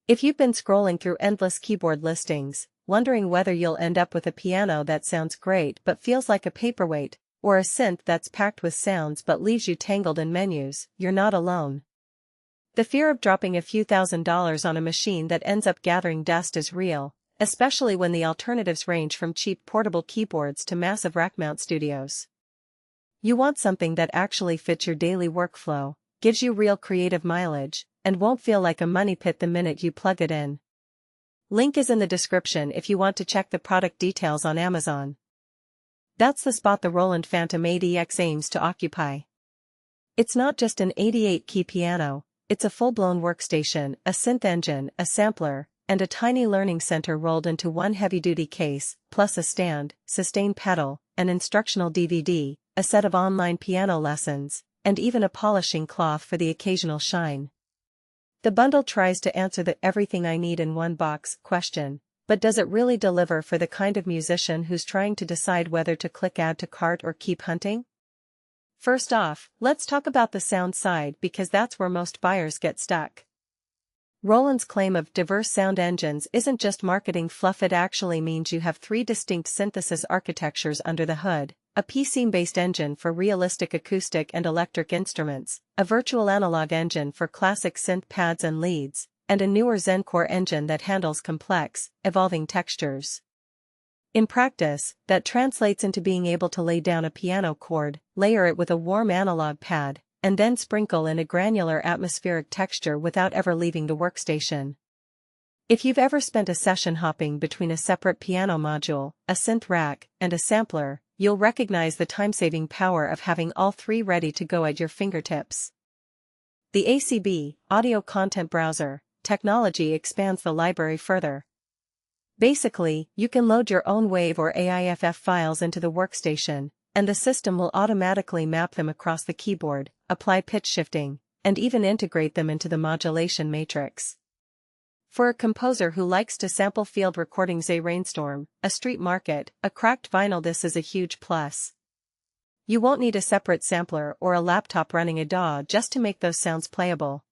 If you've been scrolling through endless keyboard listings, wondering whether you'll end up with a piano that sounds great but feels like a paperweight, or a synth that's packed with sounds but leaves you tangled in menus, you're not alone. The fear of dropping a few $1,000s on a machine that ends up gathering dust is real, especially when the alternatives range from cheap portable keyboards to massive rack-mount studios. You want something that actually fits your daily workflow, gives you real creative mileage, and won't feel like a money pit the minute you plug it in. Link is in the description if you want to check the product details on Amazon. That's the spot the Roland Fantom 80X aims to occupy. It's not just an 88-key piano, it's a full-blown workstation, a synth engine, a sampler, and a tiny learning center rolled into one heavy-duty case, plus a stand, sustain pedal, an instructional DVD, a set of online piano lessons, and even a polishing cloth for the occasional shine. The bundle tries to answer the "everything I need in one box" question, but does it really deliver for the kind of musician who's trying to decide whether to click add to cart or keep hunting? First off, let's talk about the sound side because that's where most buyers get stuck. Roland's claim of diverse sound engines isn't just marketing fluff, it actually means you have three distinct synthesis architectures under the hood: a PCM-based engine for realistic acoustic and electric instruments, a virtual analog engine for classic synth pads and leads, and a newer ZEN-CORE engine that handles complex, evolving textures. In practice, that translates into being able to lay down a piano chord, layer it with a warm analog pad, and then sprinkle in a granular atmospheric texture without ever leaving the workstation. If you've ever spent a session hopping between a separate piano module, a synth rack, and a sampler, you'll recognize the time-saving power of having all three ready to go at your fingertips. The ACB, Audio Content Browser, technology expands the library further. Basically, you can load your own WAV or AIFF files into the workstation, and the system will automatically map them across the keyboard, apply pitch shifting, and even integrate them into the modulation matrix. For a composer who likes to sample field recordings, a rainstorm, a street market, a cracked vinyl, this is a huge plus. You won't need a separate sampler or a laptop running a DAW just to make those sounds playable.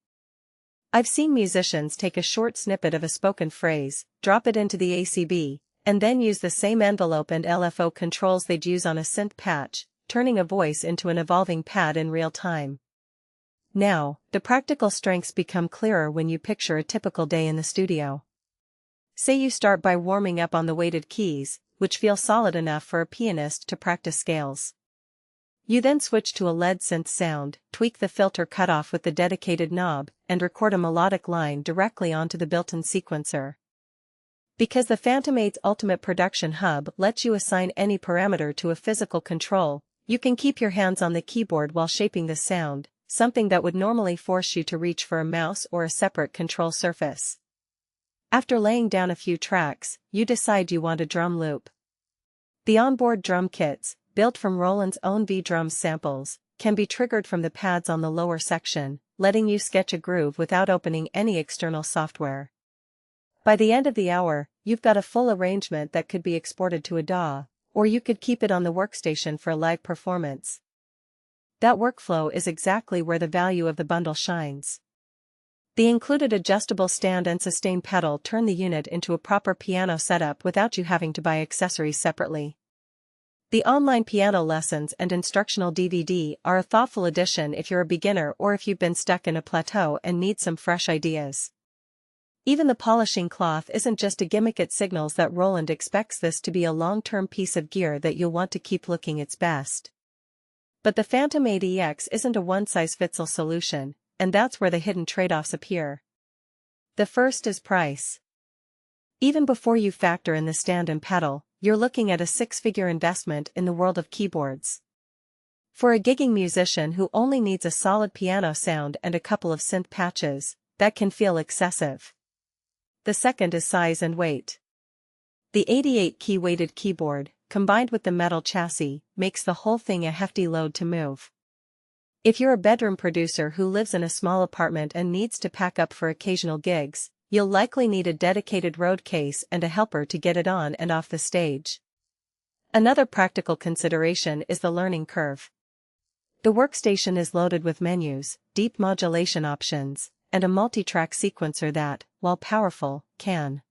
I've seen musicians take a short snippet of a spoken phrase, drop it into the ACB, and then use the same envelope and LFO controls they'd use on a synth patch, turning a voice into an evolving pad in real time. Now, the practical strengths become clearer when you picture a typical day in the studio. Say you start by warming up on the weighted keys, which feel solid enough for a pianist to practice scales. You then switch to a lead synth sound, tweak the filter cutoff with the dedicated knob, and record a melodic line directly onto the built-in sequencer. Because the Fantom 8's Ultimate Production Hub lets you assign any parameter to a physical control, you can keep your hands on the keyboard while shaping the sound, something that would normally force you to reach for a mouse or a separate control surface. After laying down a few tracks, you decide you want a drum loop. The onboard drum kits, built from Roland's own V-Drums samples, can be triggered from the pads on the lower section, letting you sketch a groove without opening any external software. By the end of the hour, you've got a full arrangement that could be exported to a DAW, or you could keep it on the workstation for a live performance. That workflow is exactly where the value of the bundle shines. The included adjustable stand and sustain pedal turn the unit into a proper piano setup without you having to buy accessories separately. The online piano lessons and instructional DVD are a thoughtful addition if you're a beginner or if you've been stuck in a plateau and need some fresh ideas. Even the polishing cloth isn't just a gimmick, it signals that Roland expects this to be a long-term piece of gear that you'll want to keep looking its best. But the Fantom 80X isn't a one-size-fits-all solution, and that's where the hidden trade-offs appear. The first is price. Even before you factor in the stand and pedal, you're looking at a six-figure investment in the world of keyboards. For a gigging musician who only needs a solid piano sound and a couple of synth patches, that can feel excessive. The second is size and weight. The 88-key weighted keyboard, combined with the metal chassis, makes the whole thing a hefty load to move. If you're a bedroom producer who lives in a small apartment and needs to pack up for occasional gigs, you'll likely need a dedicated road case and a helper to get it on and off the stage. Another practical consideration is the learning curve. The workstation is loaded with menus, deep modulation options, and a multi-track sequencer that, while powerful, can.